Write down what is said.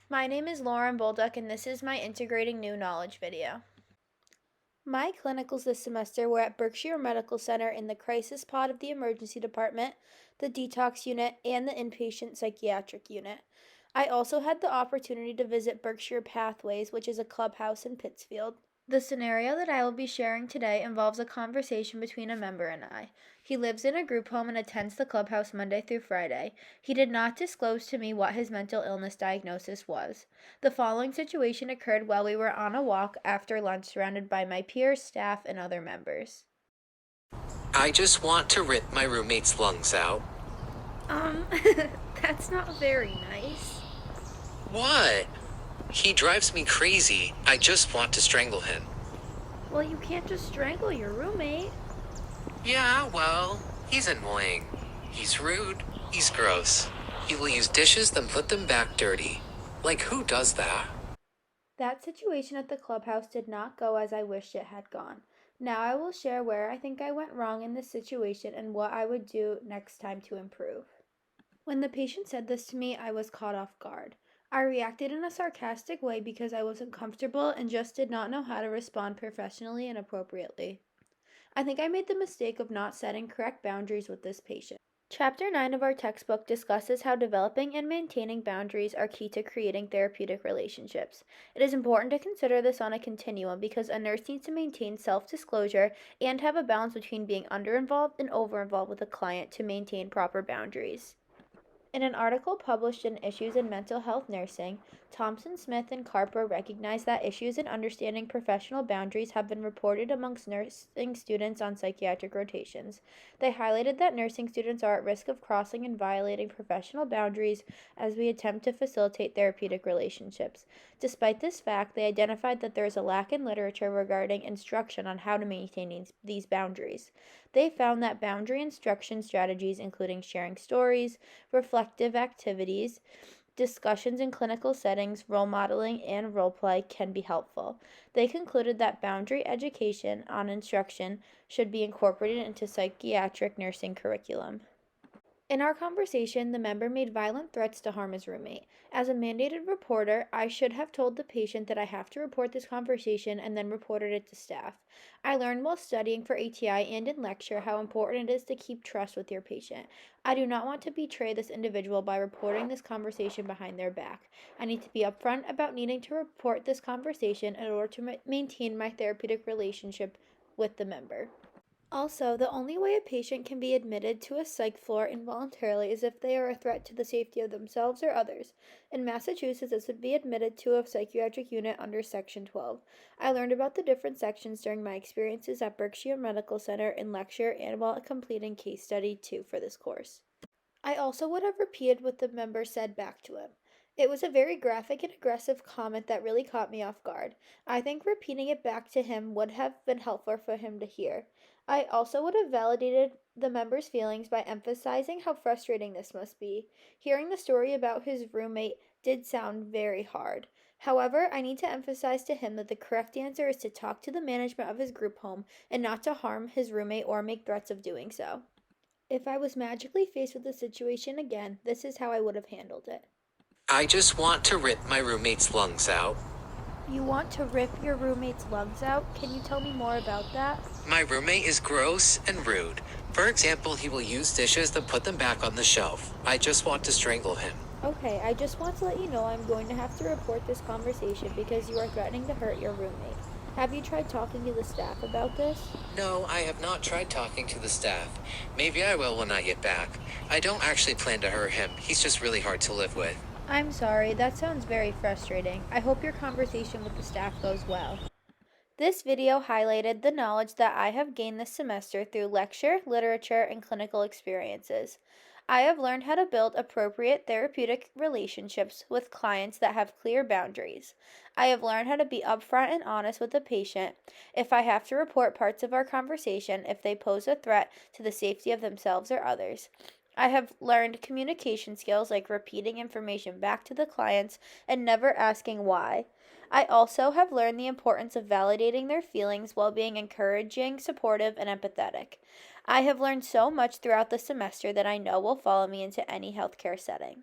My name is Lauren Bolduck, and this is my Integrating New Knowledge video. My clinicals this semester were at Berkshire Medical Center in the crisis pod of the emergency department, the detox unit, and the inpatient psychiatric unit. I also had the opportunity to visit Berkshire Pathways, which is a clubhouse in Pittsfield. The scenario that I will be sharing today involves a conversation between a member and I. He lives in a group home and attends the clubhouse Monday through Friday. He did not disclose to me what his mental illness diagnosis was. The following situation occurred while we were on a walk after lunch surrounded by my peers, staff, and other members. I just want to rip my roommate's lungs out. That's not very nice. What? He drives me crazy. I just want to strangle him. Well, you can't just strangle your roommate. Yeah, well, he's annoying. He's rude. He's gross. He will use dishes, then put them back dirty. Like, who does that? That situation at the clubhouse did not go as I wished it had gone. Now I will share where I think I went wrong in this situation and what I would do next time to improve. When the patient said this to me, I was caught off guard. I reacted in a sarcastic way because I wasn't comfortable and just did not know how to respond professionally and appropriately. I think I made the mistake of not setting correct boundaries with this patient. Chapter 9 of our textbook discusses how developing and maintaining boundaries are key to creating therapeutic relationships. It is important to consider this on a continuum because a nurse needs to maintain self-disclosure and have a balance between being under-involved and over-involved with a client to maintain proper boundaries. In an article published in Issues in Mental Health Nursing, Thompson, Smith, and Carper recognized that issues in understanding professional boundaries have been reported amongst nursing students on psychiatric rotations. They highlighted that nursing students are at risk of crossing and violating professional boundaries as we attempt to facilitate therapeutic relationships. Despite this fact, they identified that there is a lack in literature regarding instruction on how to maintain these boundaries. They found that boundary instruction strategies, including sharing stories, reflective activities, discussions in clinical settings, role modeling, and role play can be helpful. They concluded that boundary education on instruction should be incorporated into psychiatric nursing curriculum. In our conversation, the member made violent threats to harm his roommate. As a mandated reporter, I should have told the patient that I have to report this conversation and then reported it to staff. I learned while studying for ATI and in lecture how important it is to keep trust with your patient. I do not want to betray this individual by reporting this conversation behind their back. I need to be upfront about needing to report this conversation in order to maintain my therapeutic relationship with the member. Also, the only way a patient can be admitted to a psych floor involuntarily is if they are a threat to the safety of themselves or others. In Massachusetts, this would be admitted to a psychiatric unit under Section 12. I learned about the different sections during my experiences at Berkshire Medical Center in lecture and while completing case study 2 for this course. I also would have repeated what the member said back to him. It was a very graphic and aggressive comment that really caught me off guard. I think repeating it back to him would have been helpful for him to hear. I also would have validated the member's feelings by emphasizing how frustrating this must be. Hearing the story about his roommate did sound very hard. However, I need to emphasize to him that the correct answer is to talk to the management of his group home and not to harm his roommate or make threats of doing so. If I was magically faced with the situation again, this is how I would have handled it. I just want to rip my roommate's lungs out. You want to rip your roommate's lungs out? Can you tell me more about that? My roommate is gross and rude. For example, he will use dishes, then put them back on the shelf. I just want to strangle him. Okay, I just want to let you know I'm going to have to report this conversation because you are threatening to hurt your roommate. Have you tried talking to the staff about this? No, I have not tried talking to the staff. Maybe I will when I get back. I don't actually plan to hurt him. He's just really hard to live with. I'm sorry, that sounds very frustrating. I hope your conversation with the staff goes well. This video highlighted the knowledge that I have gained this semester through lecture, literature, and clinical experiences. I have learned how to build appropriate therapeutic relationships with clients that have clear boundaries. I have learned how to be upfront and honest with the patient if I have to report parts of our conversation if they pose a threat to the safety of themselves or others. I have learned communication skills like repeating information back to the clients and never asking why. I also have learned the importance of validating their feelings while being encouraging, supportive, and empathetic. I have learned so much throughout the semester that I know will follow me into any healthcare setting.